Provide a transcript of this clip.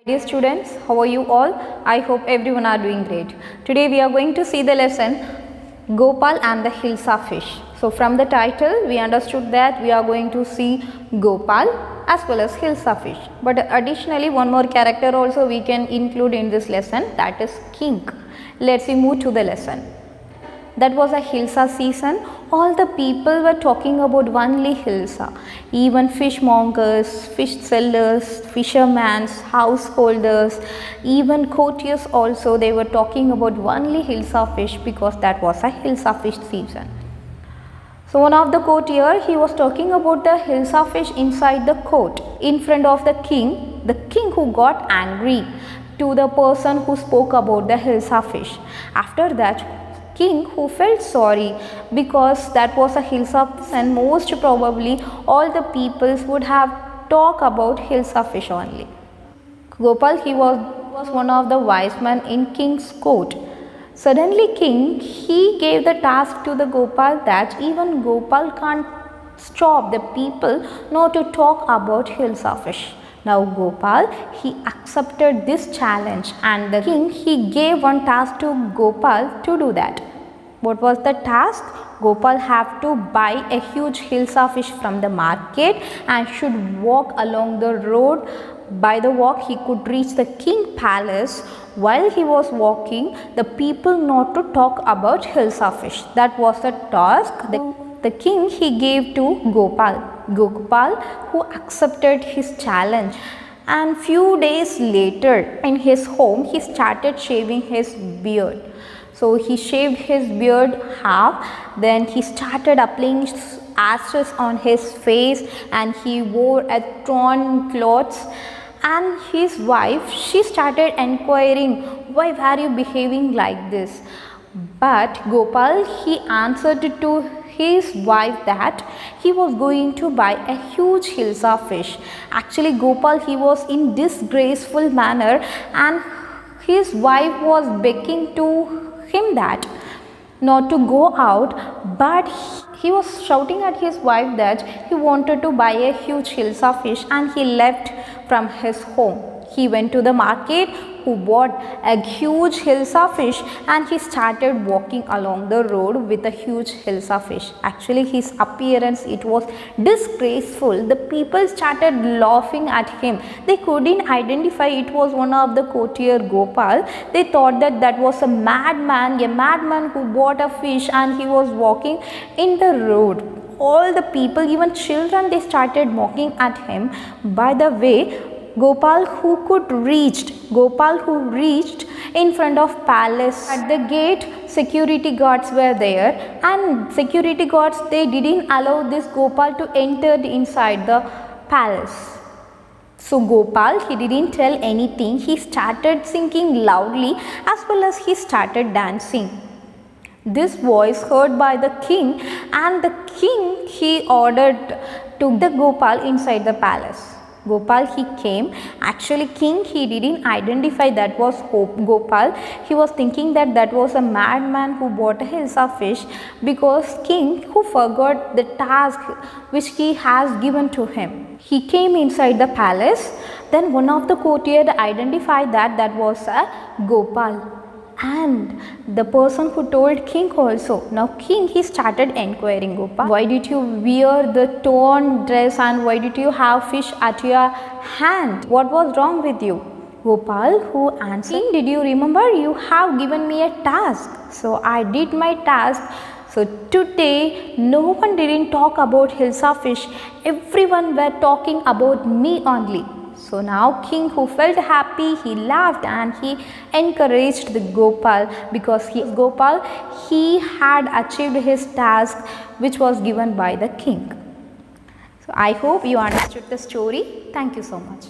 Dear students, how are you all? I hope everyone are doing great. Today we are going to see the lesson Gopal and the Hilsa fish. So from the title we understood that we are going to see Gopal as well as Hilsa fish. But additionally one more character also we can include in this lesson, that is king. Let's move to the lesson. That was a Hilsa season. All the people were talking about only Hilsa. Even fishmongers, fish sellers, fishermen, householders, even courtiers also, they were talking about only Hilsa fish because that was a Hilsa fish season. So one of the courtier, he was talking about the Hilsa fish inside the court in front of the king who got angry to the person who spoke about the Hilsa fish. After that, king who felt sorry because that was a Hilsa fish and most probably all the peoples would have talked about Hilsa fish only. Gopal, he was one of the wise men in king's court. Suddenly king, he gave the task to the Gopal that even Gopal can't stop the people not to talk about Hilsa fish. Now Gopal, he accepted this challenge and the king, he gave one task to Gopal to do that. What was the task? Gopal have to buy a huge Hilsa fish from the market and should walk along the road. By the walk he could reach the king palace. While he was walking, the people not to talk about Hilsa fish. That was the task the king he gave to Gopal. Gopal who accepted his challenge, and few days later in his home he started shaving his beard. So he shaved his beard half, then he started applying ashes on his face and he wore a torn clothes. And his wife, she started inquiring, why were you behaving like this? But Gopal, he answered to his wife that he was going to buy a huge Hilsa fish. Actually Gopal, he was in disgraceful manner and his wife was begging to him that not to go out, but he was shouting at his wife that he wanted to buy a huge Hilsa fish and he left from his home. He went to the market, who bought a huge Hilsa fish and he started walking along the road with a huge Hilsa fish. Actually his appearance, it was disgraceful. The people started laughing at him. They couldn't identify it was one of the courtier Gopal. They thought that that was a madman who bought a fish and he was walking in the road. All the people, even children, they started mocking at him. By the way, Gopal who reached in front of palace. At the gate, security guards were there and security guards, they didn't allow this Gopal to enter inside the palace. So Gopal, he didn't tell anything. He started singing loudly as well as he started dancing. This voice heard by the king, and the king, he ordered to the Gopal inside the palace. Gopal, he came. Actually king, he didn't identify that was Gopal. He was thinking that that was a madman who bought a Hilsa fish because king who forgot the task which he has given to him. He came inside the palace. Then one of the courtiers identified that that was a Gopal. And the person who told king also. Now king, he started inquiring, Gopal, why did you wear the torn dress and why did you have fish at your hand? What was wrong with you? Gopal who answered, did you remember you have given me a task? So I did my task. So today no one didn't talk about Hilsa fish. Everyone were talking about me only. So now king who felt happy, he laughed and he encouraged the Gopal because Gopal, he had achieved his task which was given by the king. So I hope you understood the story. Thank you so much.